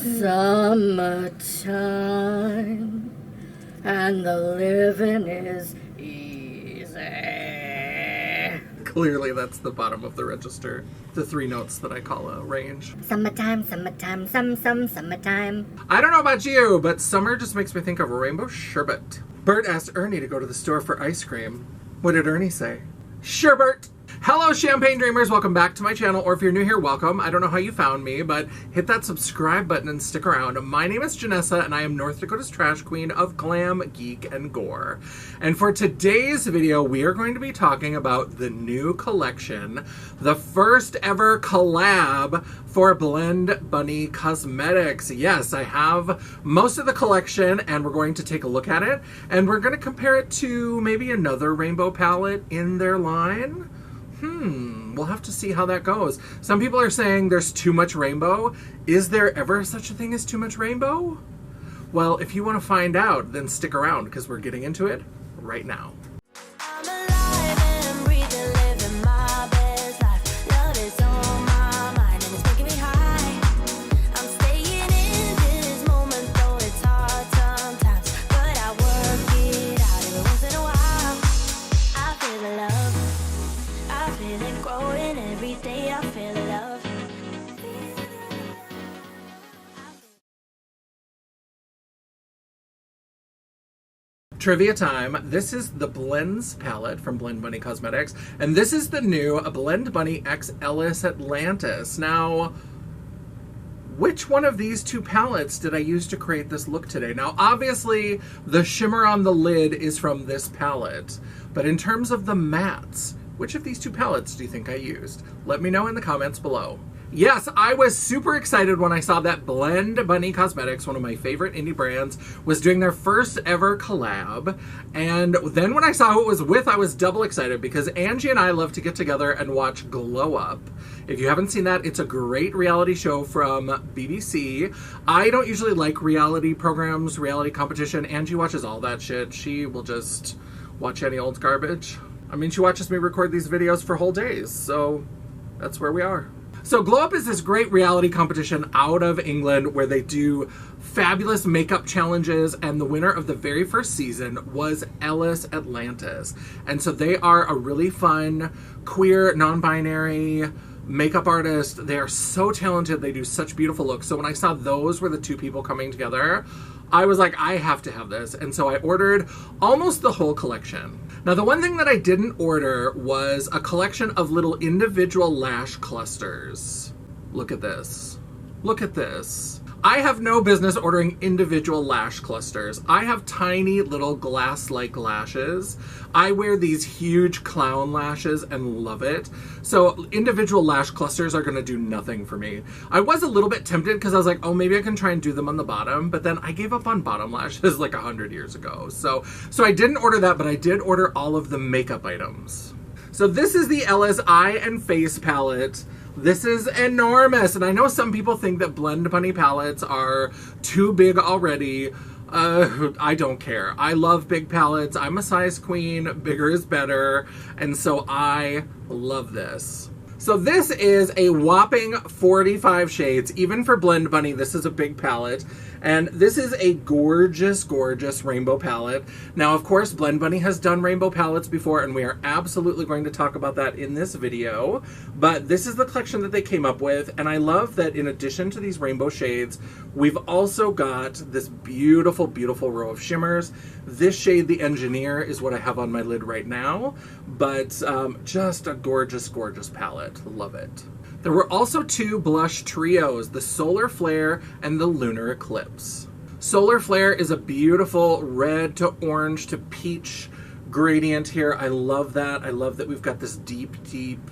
Summertime, and the living is easy. Clearly that's the bottom of the register. The three notes that I call a range. Summertime, summertime, summertime. I don't know about you, but summer just makes me think of rainbow sherbet. Bert asked Ernie to go to the store for ice cream. What did Ernie say? Sherbet! Hello, Champagne Dreamers. Welcome back to my channel, or if you're new here, welcome. I don't know how you found me, but hit that subscribe button and stick around. My name is Janessa, and I am North Dakota's trash queen of glam, geek, and gore. And for today's video, we are going to be talking about the new collection, the first ever collab for Blend Bunny Cosmetics. Yes, I have most of the collection, and we're going to take a look at it, and we're going to compare it to maybe another rainbow palette in their line. We'll have to see how that goes. Some people are saying there's too much rainbow. Is there ever such a thing as too much rainbow? Well, if you want to find out, then stick around because we're getting into it right now. Trivia time. This is the Blends palette from Blend Bunny Cosmetics, and this is the new Blend Bunny X Ellis Atlantis. Now, which one of these two palettes did I use to create this look today? Now, obviously, the shimmer on the lid is from this palette, but in terms of the mattes, which of these two palettes do you think I used? Let me know in the comments below. Yes, I was super excited when I saw that Blend Bunny Cosmetics, one of my favorite indie brands, was doing their first ever collab. And then when I saw who it was with, I was double excited because Angie and I love to get together and watch Glow Up. If you haven't seen that, it's a great reality show from BBC. I don't usually like reality programs, reality competition. Angie watches all that shit. She will just watch any old garbage. I mean, she watches me record these videos for whole days, so that's where we are. So Glow Up is this great reality competition out of England where they do fabulous makeup challenges, and the winner of the very first season was Ellis Atlantis. And so they are a really fun, queer, non-binary makeup artist. They are so talented. They do such beautiful looks. So when I saw those were the two people coming together, I was like, I have to have this. And so I ordered almost the whole collection. Now, the one thing that I didn't order was a collection of little individual lash clusters. Look at this. Look at this. I have no business ordering individual lash clusters. I have tiny little glass-like lashes. I wear these huge clown lashes and love it. So individual lash clusters are gonna do nothing for me. I was a little bit tempted because I was like, oh, maybe I can try and do them on the bottom, but then I gave up on bottom lashes like 100 years ago. So I didn't order that, but I did order all of the makeup items. So this is the Ellis Eye and Face palette. This is enormous, and I know some people think that Blend Bunny palettes are too big already. I don't care. I love big palettes. I'm a size queen. Bigger is better, and so I love this. So this is a whopping 45 shades. Even for Blend Bunny, this is a big palette. And this is a gorgeous, gorgeous rainbow palette. Now, of course, Blend Bunny has done rainbow palettes before, and we are absolutely going to talk about that in this video. But this is the collection that they came up with, and I love that in addition to these rainbow shades, we've also got this beautiful, beautiful row of shimmers. This shade, the Engineer, is what I have on my lid right now, but just a gorgeous, gorgeous palette. Love it. There were also two blush trios, the Solar Flare and the Lunar Eclipse. Solar Flare is a beautiful red to orange to peach gradient here. I love that. I love that we've got this deep, deep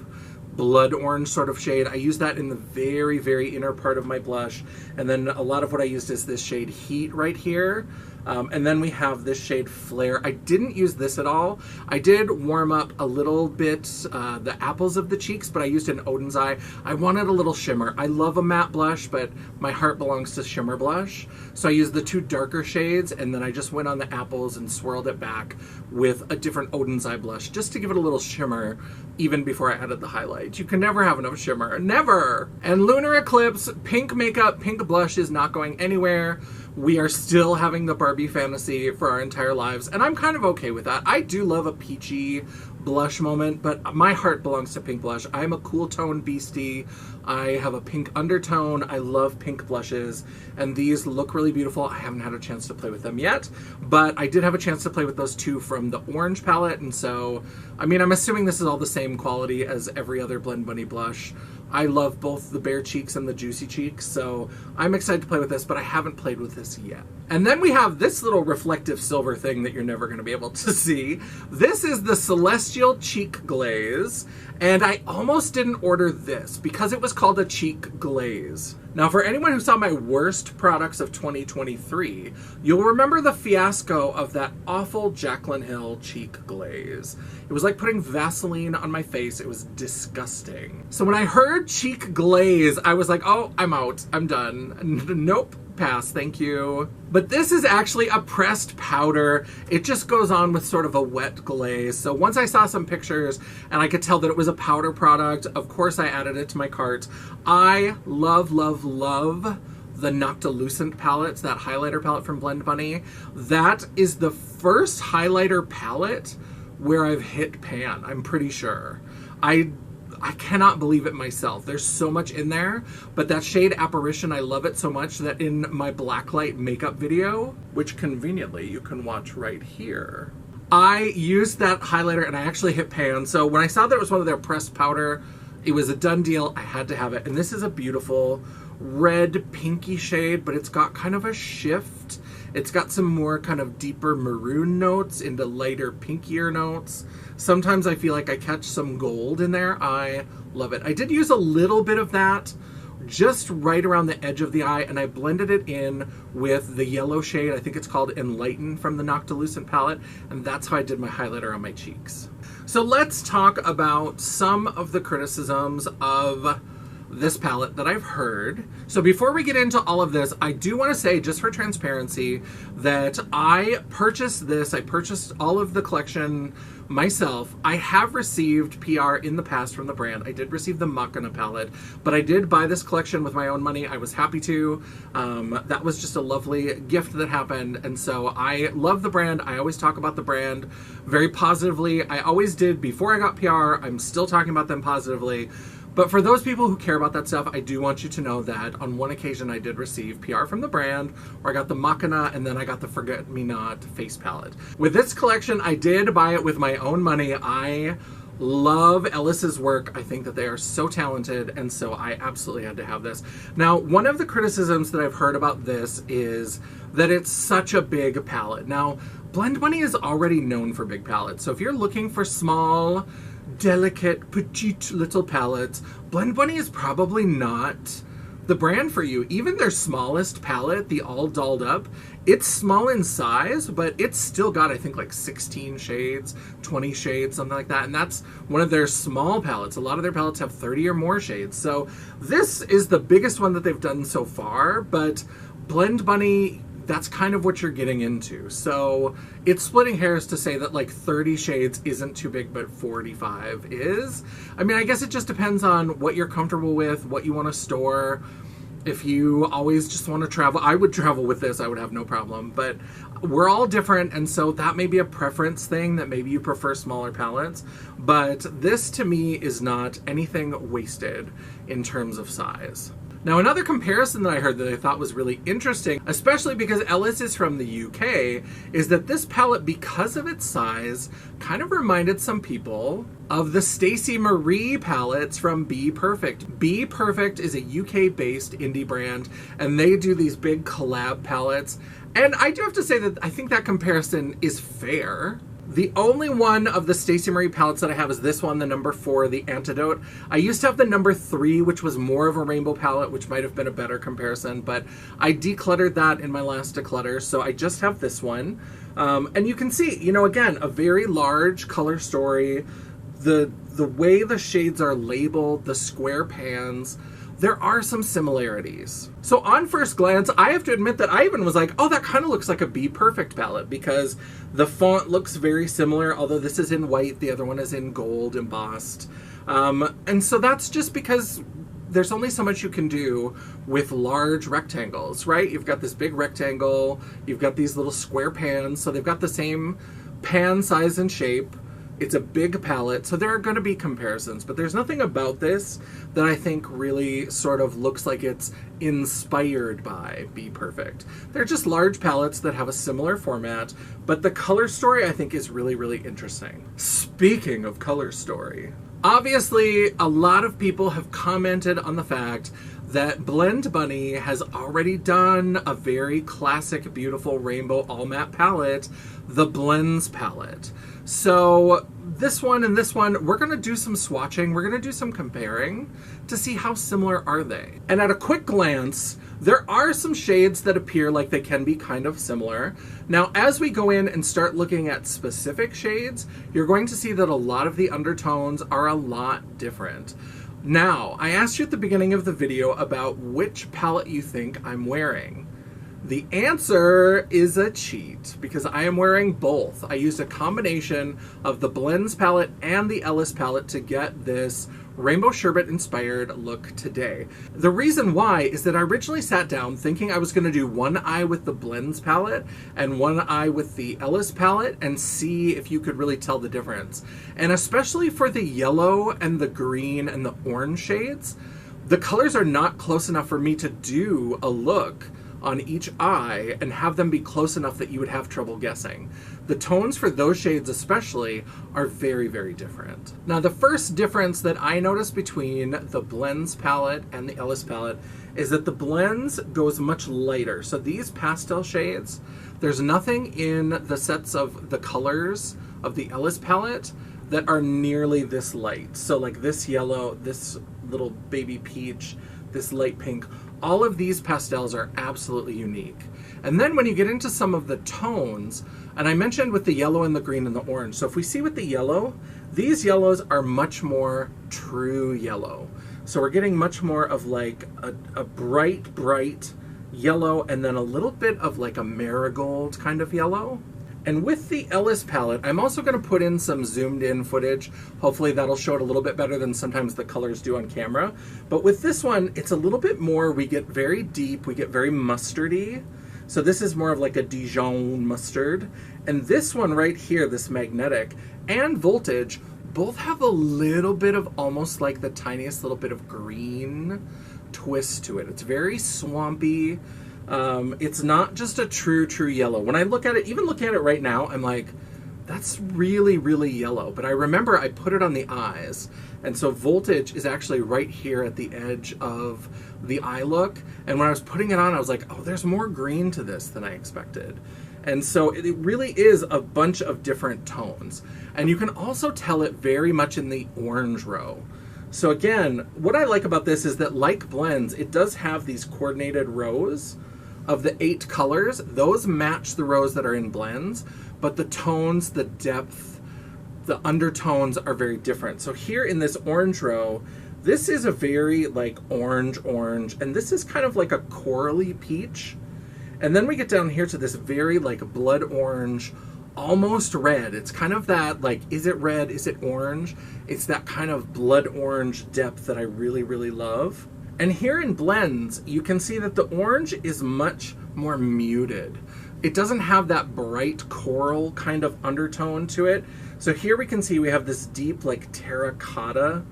blood orange sort of shade. I use that in the very, very inner part of my blush. And then a lot of what I used is this shade Heat right here. And then we have this shade Flare. I didn't use this at all. I did warm up a little bit the apples of the cheeks, but I used an Odin's Eye. I wanted a little shimmer. I love a matte blush, but my heart belongs to shimmer blush. So I used the two darker shades, and then I just went on the apples and swirled it back with a different Odin's Eye blush, just to give it a little shimmer, even before I added the highlight. You can never have enough shimmer. Never! And Lunar Eclipse, pink makeup, pink blush is not going anywhere. We are still having the Barbie fantasy for our entire lives, and I'm kind of okay with that. I do love a peachy blush moment, but my heart belongs to pink blush. I'm a cool tone beastie. I have a pink undertone. I love pink blushes, and these look really beautiful. I haven't had a chance to play with them yet, but I did have a chance to play with those two from the orange palette, and so, I mean, I'm assuming this is all the same quality as every other Blend Bunny blush. I love both the bare cheeks and the juicy cheeks, so I'm excited to play with this, but I haven't played with this yet. And then we have this little reflective silver thing that you're never going to be able to see. This is the Celestial Cheek Glaze, and I almost didn't order this because it was called a cheek glaze. Now, for anyone who saw my worst products of 2023, you'll remember the fiasco of that awful Jaclyn Hill cheek glaze. It was like putting Vaseline on my face. It was disgusting. So when I heard cheek glaze, I was like, oh, I'm out. I'm done. Nope. Pass, thank you. But this is actually a pressed powder. It just goes on with sort of a wet glaze. So once I saw some pictures and I could tell that it was a powder product, of course I added it to my cart. I love, love, love the Nocte palettes, that highlighter palette from Blend Bunny. That is the first highlighter palette where I've hit pan, I'm pretty sure. I cannot believe it myself. There's so much in there, but that shade Apparition, I love it so much that in my blacklight makeup video, which conveniently you can watch right here, I used that highlighter and I actually hit pan. So when I saw that it was one of their pressed powder, it was a done deal. I had to have it. And this is a beautiful red pinky shade, but it's got kind of a shift. It's got some more kind of deeper maroon notes into lighter pinkier notes. Sometimes I feel like I catch some gold in there. I love it. I did use a little bit of that just right around the edge of the eye, and I blended it in with the yellow shade. I think it's called Enlighten from the Nocte palette, and that's how I did my highlighter on my cheeks. So let's talk about some of the criticisms of this palette that I've heard. So before we get into all of this, I do want to say, just for transparency, that I purchased this. I purchased all of the collection myself. I have received PR in the past from the brand. I did receive the Machina palette, but I did buy this collection with my own money. I was happy to. That was just a lovely gift that happened, and so I love the brand. I always talk about the brand very positively. I always did before I got PR. I'm still talking about them positively. But for those people who care about that stuff, I do want you to know that on one occasion I did receive PR from the brand, where I got the Machina and then I got the Forget Me Not face palette. With this collection, I did buy it with my own money. I love Ellis's work. I think that they are so talented, and so I absolutely had to have this. Now, one of the criticisms that I've heard about this is that it's such a big palette. Now, Blend Bunny is already known for big palettes, so if you're looking for small, delicate, petite little palettes, Blend Bunny is probably not the brand for you. Even their smallest palette, the All Dolled Up, it's small in size, but it's still got, I think, like 16 shades, 20 shades, something like that, and that's one of their small palettes. A lot of their palettes have 30 or more shades, so this is the biggest one that they've done so far, but Blend Bunny, that's kind of what you're getting into. So it's splitting hairs to say that like 30 shades isn't too big, but 45 is. I mean, I guess it just depends on what you're comfortable with, what you want to store. If you always just want to travel, I would travel with this, I would have no problem. But we're all different, and so that may be a preference thing, that maybe you prefer smaller palettes. But this to me is not anything wasted in terms of size. Now, another comparison that I heard that I thought was really interesting, especially because Ellis is from the UK, is that this palette, because of its size, kind of reminded some people of the Stacey Marie palettes from Be Perfect. Be Perfect is a UK-based indie brand, and they do these big collab palettes. And I do have to say that I think that comparison is fair. The only one of the Stacey Marie palettes that I have is this one, the number 4, the Antidote. I used to have the number 3, which was more of a rainbow palette, which might have been a better comparison, but I decluttered that in my last declutter, so I just have this one. And you can see, you know, again, a very large color story. The way the shades are labeled, the square pans, there are some similarities. So on first glance, I have to admit that I even was like, oh, that kind of looks like a Be Perfect palette, because the font looks very similar, although this is in white, the other one is in gold embossed. And so that's just because there's only so much you can do with large rectangles, right? You've got this big rectangle, you've got these little square pans, so they've got the same pan size and shape. It's a big palette, so there are going to be comparisons, but there's nothing about this that I think really sort of looks like it's inspired by Be Perfect. They're just large palettes that have a similar format, but the color story I think is really, really interesting. Speaking of color story, obviously a lot of people have commented on the fact that Blend Bunny has already done a very classic, beautiful rainbow all matte palette, the Blends palette. So this one and this one, we're going to do some swatching, we're going to do some comparing to see how similar are they. And at a quick glance, there are some shades that appear like they can be kind of similar. Now, as we go in and start looking at specific shades, you're going to see that a lot of the undertones are a lot different. Now, I asked you at the beginning of the video about which palette you think I'm wearing. The answer is a cheat, because I am wearing both. I used a combination of the Blends palette and the Ellis palette to get this Rainbow Sherbet inspired look today. The reason why is that I originally sat down thinking I was going to do one eye with the Blends palette and one eye with the Ellis palette and see if you could really tell the difference. And especially for the yellow and the green and the orange shades, the colors are not close enough for me to do a look on each eye and have them be close enough that you would have trouble guessing. The tones for those shades especially are very, very different. Now, the first difference that I noticed between the Blends palette and the Ellis palette is that the Blends goes much lighter. So these pastel shades, there's nothing in the sets of the colors of the Ellis palette that are nearly this light. So like this yellow, this little baby peach, this light pink, all of these pastels are absolutely unique. And then when you get into some of the tones, and I mentioned with the yellow and the green and the orange, so if we see with the yellow, these yellows are much more true yellow. So we're getting much more of like a bright, bright yellow and then a little bit of like a marigold kind of yellow. And with the Ellis palette, I'm also going to put in some zoomed in footage. Hopefully that'll show it a little bit better than sometimes the colors do on camera. But with this one, it's a little bit more, we get very deep, we get very mustardy. So this is more of like a Dijon mustard. And this one right here, this magnetic and voltage, both have a little bit of almost like the tiniest little bit of green twist to it. It's very swampy. It's not just a true yellow. When I look at it, even looking at it right now, I'm like, that's really, really yellow. But I remember I put it on the eyes. And so voltage is actually right here at the edge of the eye look. And when I was putting it on, I was like, oh, there's more green to this than I expected. And so it really is a bunch of different tones. And you can also tell it very much in the orange row. So again, what I like about this is that like Blends, it does have these coordinated rows of the 8 colors. Those match the rows that are in Blends, but the tones, the depth, the undertones are very different. So here in this orange row, this is a very like orange, and this is kind of like a corally peach. And then we get down here to this very like blood orange, almost red. It's kind of that like, is it red, is it orange? It's that kind of blood orange depth that I really, really love. And here in Blends, you can see that the orange is much more muted. It doesn't have that bright coral kind of undertone to it. So here we can see we have this deep like terracotta,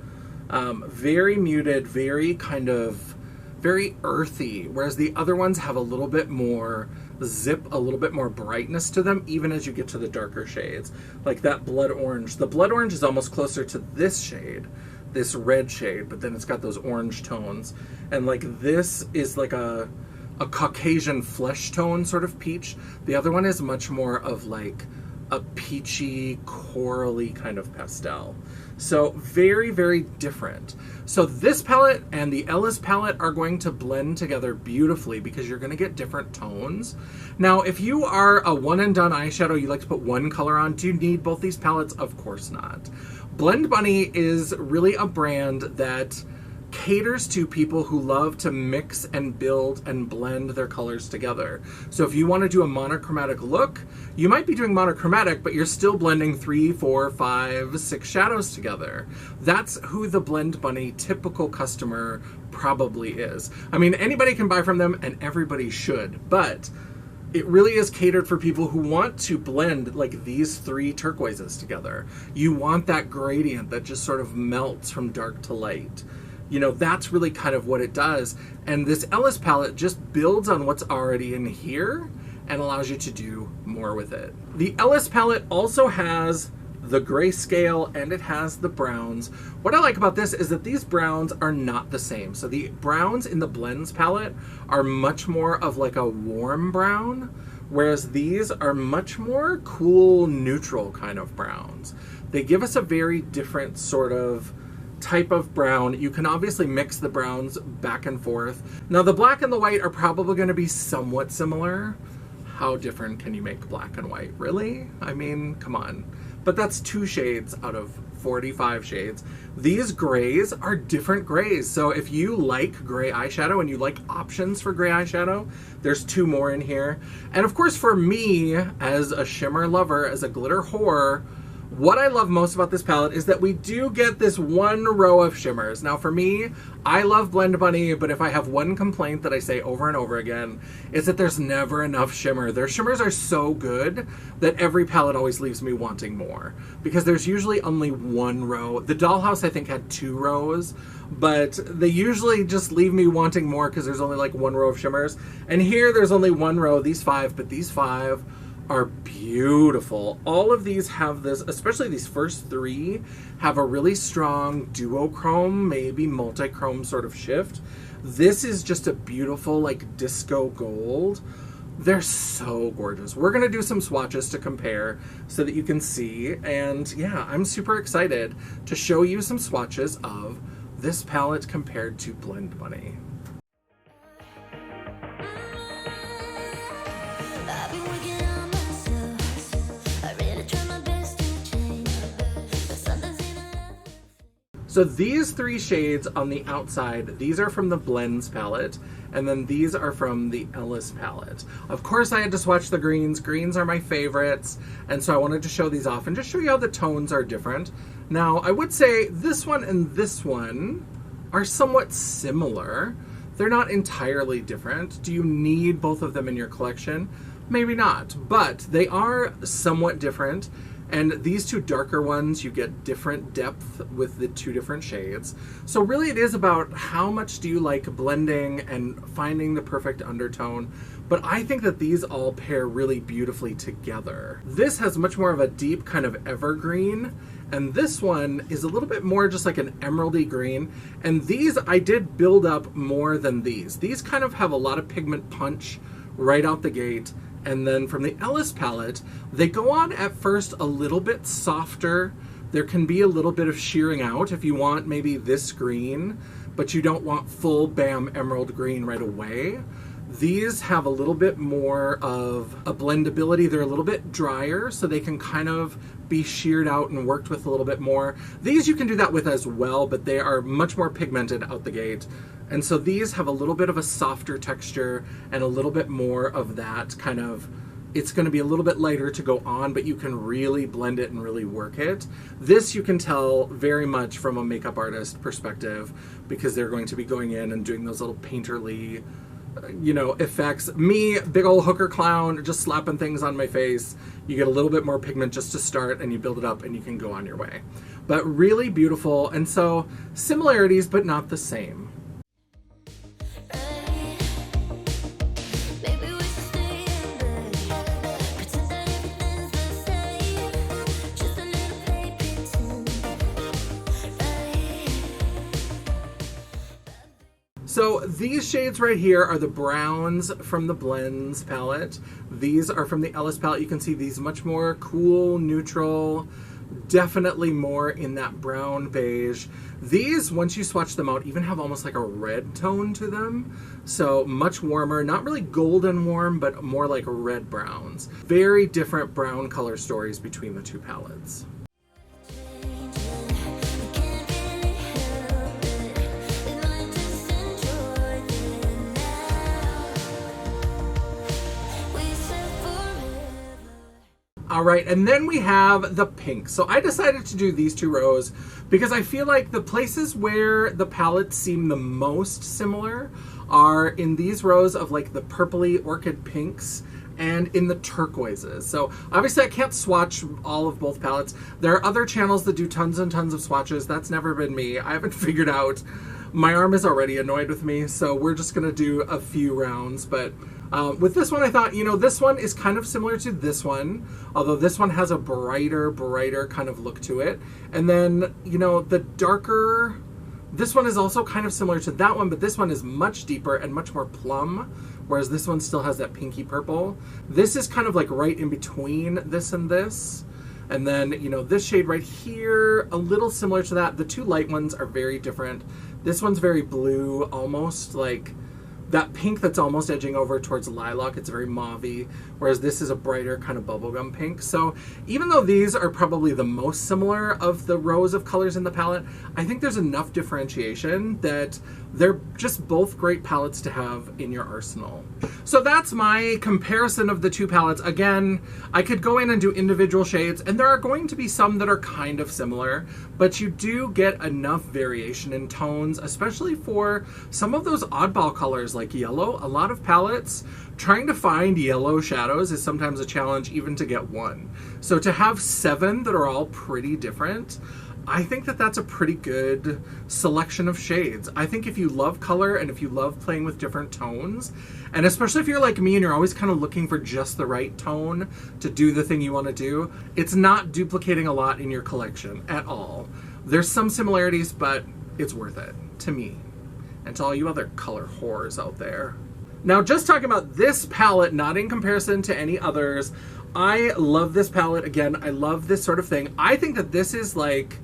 very muted, very kind of, very earthy, whereas the other ones have a little bit more zip, a little bit more brightness to them, even as you get to the darker shades, like that blood orange. The blood orange is almost closer to this shade, this red shade, but then it's got those orange tones. And like this is like a Caucasian flesh tone sort of peach. The other one is much more of like a peachy, corally kind of pastel. So very, very different. So this palette and the Ellis palette are going to blend together beautifully because you're going to get different tones. Now, if you are a one and done eyeshadow, you like to put one color on, do you need both these palettes? Of course not. Blend Bunny is really a brand that caters to people who love to mix and build and blend their colors together. So if you want to do a monochromatic look, you might be doing monochromatic, but you're still blending 3, 4, 5, 6 shadows together. That's who the Blend Bunny typical customer probably is. I mean, anybody can buy from them and everybody should, but it really is catered for people who want to blend like these 3 turquoises together. You want that gradient that just sort of melts from dark to light. You know, that's really kind of what it does. And this Ellis palette just builds on what's already in here and allows you to do more with it. The Ellis palette also has the grayscale and it has the browns. What I like about this is that these browns are not the same. So the browns in the blends palette are much more of like a warm brown, whereas these are much more cool, neutral kind of browns. They give us a very different sort of type of brown. You can obviously mix the browns back and forth. Now the black and the white are probably going to be somewhat similar. How different can you make black and white? Really? I mean, come on. But that's 2 shades out of 45 shades. These grays are different grays. So if you like gray eyeshadow and you like options for gray eyeshadow, there's 2 more in here. And of course for me, as a shimmer lover, as a glitter whore, what I love most about this palette is that we do get this 1 row of shimmers. Now for me, I love Blend Bunny, but if I have one complaint that I say over and over again, it's that there's never enough shimmer. Their shimmers are so good that every palette always leaves me wanting more, because there's usually only 1 row. The Dollhouse I think had 2 rows, but they usually just leave me wanting more because there's only like 1 row of shimmers. And here there's only 1 row, these 5, but these 5 are beautiful. All of these have this, especially these first 3, have a really strong duochrome, maybe multi-chrome sort of shift. This is just a beautiful like disco gold. They're so gorgeous. We're gonna do some swatches to compare so that you can see, and yeah, I'm super excited to show you some swatches of this palette compared to Blend Bunny. So these 3 shades on the outside, these are from the Blends palette, and then these are from the Ellis palette. Of course I had to swatch the greens. Greens are my favorites, and so I wanted to show these off and just show you how the tones are different. Now, I would say this one and this one are somewhat similar. They're not entirely different. Do you need both of them in your collection? Maybe not, but they are somewhat different. And these 2 darker ones, you get different depth with the 2 different shades. So really it is about how much do you like blending and finding the perfect undertone. But I think that these all pair really beautifully together. This has much more of a deep kind of evergreen, and this one is a little bit more just like an emeraldy green. And these I did build up more than these. These kind of have a lot of pigment punch right out the gate. And then from the Ellis palette, they go on at first a little bit softer. There can be a little bit of shearing out if you want maybe this green, but you don't want full bam emerald green right away. These have a little bit more of a blendability. They're a little bit drier, so they can kind of be sheared out and worked with a little bit more. These you can do that with as well, but they are much more pigmented out the gate. And so these have a little bit of a softer texture and a little bit more of that kind of, it's going to be a little bit lighter to go on, but you can really blend it and really work it. This you can tell very much from a makeup artist perspective, because they're going to be going in and doing those little painterly, you know, effects. Me, big old hooker clown, just slapping things on my face. You get a little bit more pigment just to start and you build it up and you can go on your way. But really beautiful, and so similarities but not the same. So these shades right here are the browns from the Blends palette. These are from the Ellis palette. You can see these much more cool, neutral, definitely more in that brown beige. These, once you swatch them out, even have almost like a red tone to them. So much warmer, not really golden warm, but more like red browns. Very different brown color stories between the 2 palettes. All right, and then we have the pink. So I decided to do these two rows because I feel like the places where the palettes seem the most similar are in these rows of like the purpley orchid pinks and in the turquoises. So obviously I can't swatch all of both palettes. There are other channels that do tons and tons of swatches. That's never been me. I haven't figured out. My arm is already annoyed with me, so we're just gonna do a few rounds. But with this one, I thought, you know, this one is kind of similar to this one, although this one has a brighter kind of look to it. And then, you know, the darker, this one is also kind of similar to that one, but this one is much deeper and much more plum, whereas this one still has that pinky purple. This is kind of like right in between this and this. And then, you know, this shade right here, a little similar to that. The two light ones are very different. This one's very blue, almost like that pink that's almost edging over towards lilac. It's very mauve-y, whereas this is a brighter kind of bubblegum pink. So even though these are probably the most similar of the rows of colors in the palette, I think there's enough differentiation that they're just both great palettes to have in your arsenal. So that's my comparison of the two palettes. Again, I could go in and do individual shades, and there are going to be some that are kind of similar, but you do get enough variation in tones, especially for some of those oddball colors like yellow. A lot of palettes, trying to find yellow shadows is sometimes a challenge even to get one. So to have 7 that are all pretty different, I think that that's a pretty good selection of shades. I think if you love color and if you love playing with different tones, and especially if you're like me and you're always kind of looking for just the right tone to do the thing you want to do, it's not duplicating a lot in your collection at all. There's some similarities, but it's worth it to me and to all you other color whores out there. Now, just talking about this palette, not in comparison to any others, I love this palette. Again, I love this sort of thing. I think that this is like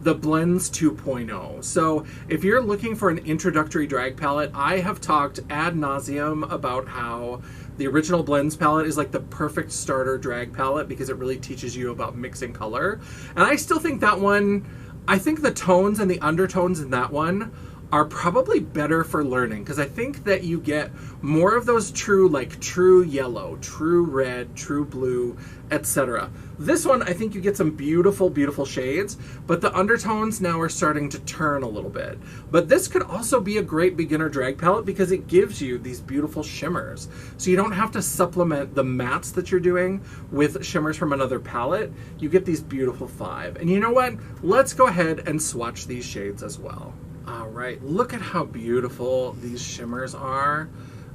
the Blends 2.0. So if you're looking for an introductory drag palette, I have talked ad nauseum about how the original Blends palette is like the perfect starter drag palette because it really teaches you about mixing color. And I still think that one, I think the tones and the undertones in that one are probably better for learning, because I think that you get more of those true, like true yellow, true red, true blue, etc. This one, I think you get some beautiful, beautiful shades, but the undertones now are starting to turn a little bit. But this could also be a great beginner drag palette because it gives you these beautiful shimmers. So you don't have to supplement the mattes that you're doing with shimmers from another palette. You get these beautiful 5. And you know what? Let's go ahead and swatch these shades as well. All right, look at how beautiful these shimmers are.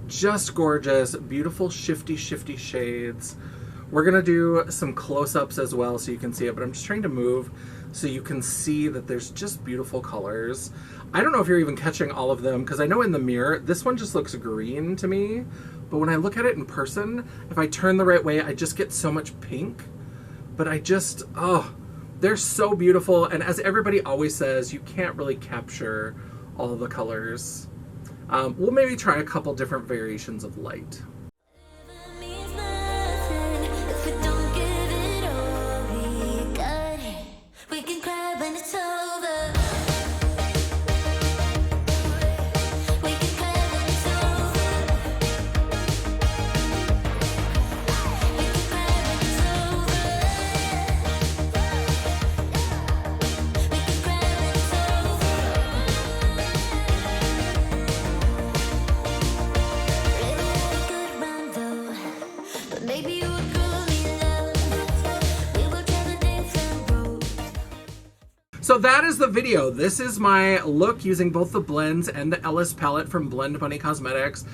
Just gorgeous, beautiful shifty, shifty shades. We're gonna do some close-ups as well so you can see it, but I'm just trying to move so you can see that there's just beautiful colors. I don't know if you're even catching all of them, because I know in the mirror, this one just looks green to me, but when I look at it in person, if I turn the right way, I just get so much pink. But I just, oh, they're so beautiful, and as everybody always says, you can't really capture all the colors. We'll maybe try a couple different variations of light. So that is the video. This is my look using both the blends and the Ellis palette from Blend Bunny Cosmetics.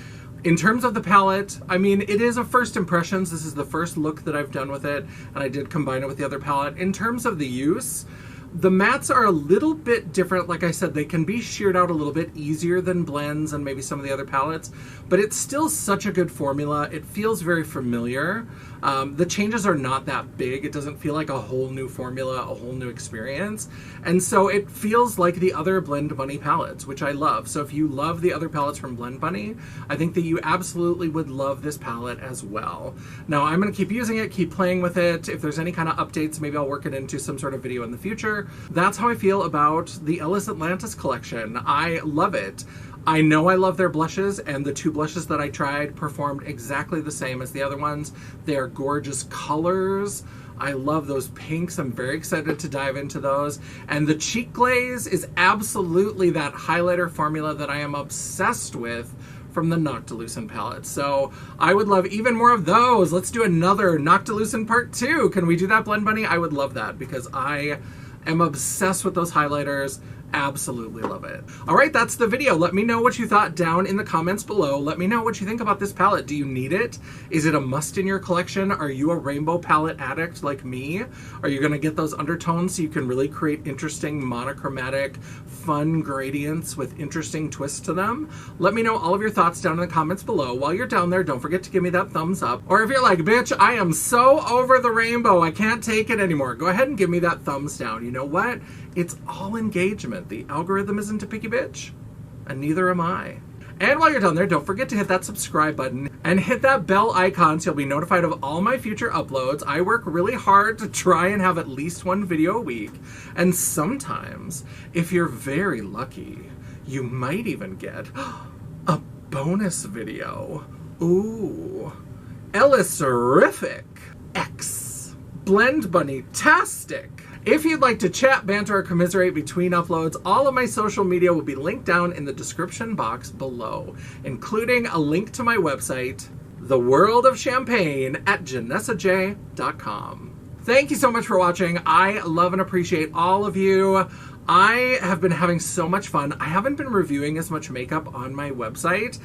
In terms of the palette, I mean, it is a first impressions. This is the first look that I've done with it, and I did combine it with the other palette. In terms of the use, the mattes are a little bit different. Like I said, they can be sheared out a little bit easier than blends and maybe some of the other palettes, but it's still such a good formula. It feels very familiar. The changes are not that big. It doesn't feel like a whole new formula, a whole new experience. And so it feels like the other Blend Bunny palettes, which I love. So if you love the other palettes from Blend Bunny, I think that you absolutely would love this palette as well. Now I'm gonna keep using it, keep playing with it. If there's any kind of updates, maybe I'll work it into some sort of video in the future. That's how I feel about the Ellis Atlantis collection. I love it. I know I love their blushes, and the 2 blushes that I tried performed exactly the same as the other ones. They are gorgeous colors. I love those pinks. I'm very excited to dive into those. And the cheek glaze is absolutely that highlighter formula that I am obsessed with from the Nocte palette. So I would love even more of those. Let's do another Nocte part 2. Can we do that, Blend Bunny? I would love that because I am obsessed with those highlighters. Absolutely love it. All right, that's the video. Let me know what you thought down in the comments below. Let me know what you think about this palette. Do you need it? Is it a must in your collection? Are you a rainbow palette addict like me? Are you gonna get those undertones so you can really create interesting monochromatic, fun gradients with interesting twists to them? Let me know all of your thoughts down in the comments below. While you're down there, don't forget to give me that thumbs up. Or if you're like, bitch, I am so over the rainbow, I can't take it anymore, go ahead and give me that thumbs down. You know what? It's all engagement. The algorithm isn't a picky bitch, and neither am I. And while you're down there, don't forget to hit that subscribe button and hit that bell icon so you'll be notified of all my future uploads. I work really hard to try and have at least 1 video a week. And sometimes, if you're very lucky, you might even get a bonus video. Ooh. Ellis-erific. X. Blend Bunny-tastic. If you'd like to chat, banter, or commiserate between uploads, all of my social media will be linked down in the description box below, including a link to my website, The World of Champagne at JanessaJ.com. Thank you so much for watching. I love and appreciate all of you. I have been having so much fun. I haven't been reviewing as much makeup on my website.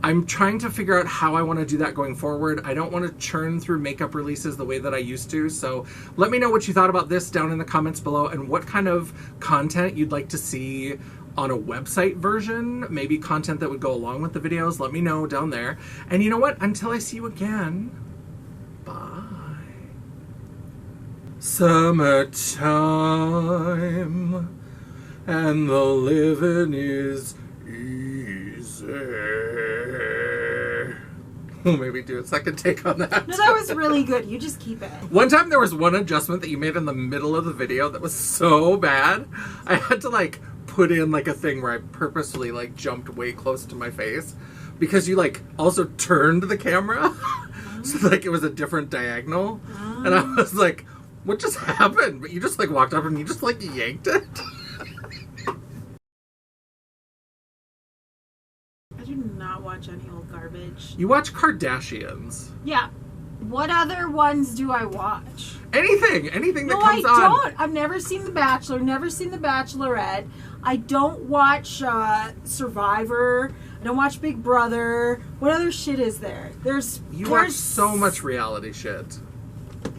I'm trying to figure out how I want to do that going forward. I don't want to churn through makeup releases the way that I used to. So let me know what you thought about this down in the comments below and what kind of content you'd like to see on a website version. Maybe content that would go along with the videos. Let me know down there. And you know what? Until I see you again, bye. Summertime and the living is easy. We'll maybe do a second take on that. No, that was really good. You just keep it. One time there was one adjustment that you made in the middle of the video that was so bad. I had to like put in like a thing where I purposefully like jumped way close to my face because you like also turned the camera. So like it was a different diagonal. And I was like, what just happened? But you just like walked up and you just like yanked it. Not watch any old garbage. You watch Kardashians. Yeah. What other ones do I watch? Anything that no, comes on. I don't. I've never seen The Bachelor, never seen The Bachelorette. I don't watch Survivor. I don't watch Big Brother. What other shit is there? You watch so much reality shit.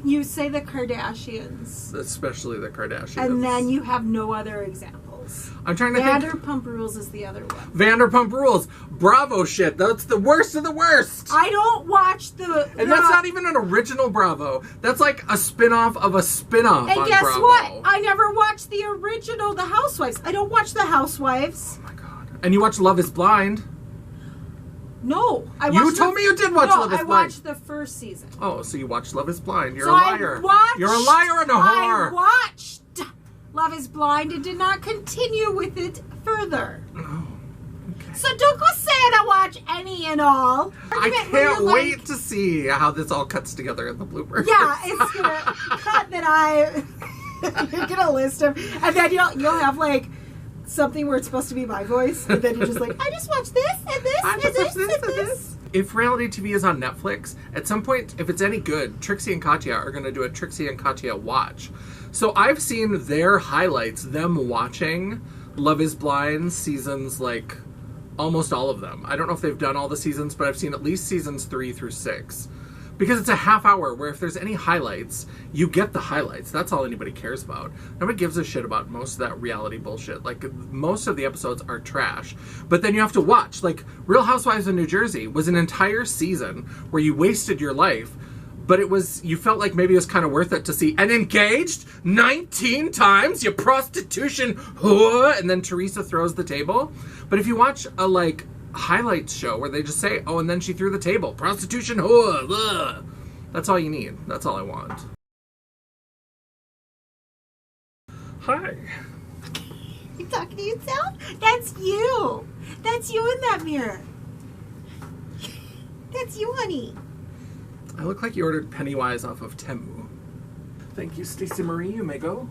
You say the Kardashians. Especially the Kardashians. And then you have no other examples. I'm trying to think. Vanderpump Rules is the other one. Vanderpump Rules. Bravo shit. That's the worst of the worst. I don't watch the... And that's not even an original Bravo. That's like a spin-off of a spin-off and on guess Bravo. what? I never watched the original The Housewives. I don't watch The Housewives. Oh my god. And you watch Love is Blind. No. You told me you did watch Love is Blind. No, I watched the first season. Oh, so you watched Love is Blind. You're so a liar. You're a liar and a whore. I watched Love is Blind and did not continue with it further. Oh, okay. So don't go saying I watch any and all. I can't wait to see how this all cuts together in the bloopers. Yeah, it's gonna cut that you're gonna list them, and then you'll have like something where it's supposed to be my voice, and then you're just like, I just watched this and this and this and this. If reality TV is on Netflix, at some point, if it's any good, Trixie and Katya are going to do a Trixie and Katya watch. So I've seen their highlights, them watching Love is Blind seasons, like almost all of them. I don't know if they've done all the seasons, but I've seen at least seasons 3 through 6. Because it's a half hour where if there's any highlights, you get the highlights. That's all anybody cares about. Nobody gives a shit about most of that reality bullshit. Like, most of the episodes are trash. But then you have to watch. Like, Real Housewives of New Jersey was an entire season where you wasted your life, but it was, you felt like maybe it was kind of worth it to see. And engaged 19 times, you prostitution whore, and then Teresa throws the table. But if you watch a, like, highlights show where they just say, oh, and then she threw the table, prostitution whore, ugh. That's all you need. That's all I want. Hi. You talking to yourself? That's you. That's you in that mirror. That's you, honey. I look like you ordered Pennywise off of Temu. Thank you, Stacey Marie. You may go.